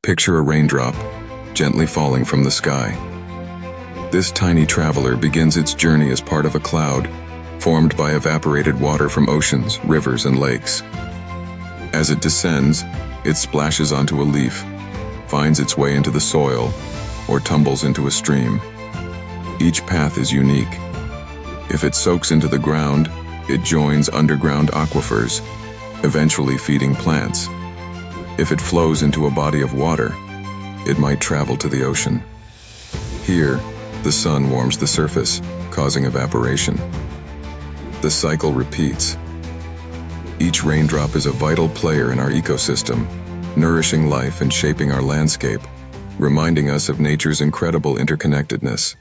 Picture a raindrop, gently falling from the sky. This tiny traveler begins its journey as part of a cloud, formed by evaporated water from oceans, rivers, and lakes. As it descends, it splashes onto a leaf, finds its way into the soil, or tumbles into a stream. Each path is unique. If it soaks into the ground, it joins underground aquifers, eventually feeding plants. If it flows into a body of water, it might travel to the ocean. Here, the sun warms the surface, causing evaporation. The cycle repeats. Each raindrop is a vital player in our ecosystem, nourishing life and shaping our landscape, reminding us of nature's incredible interconnectedness.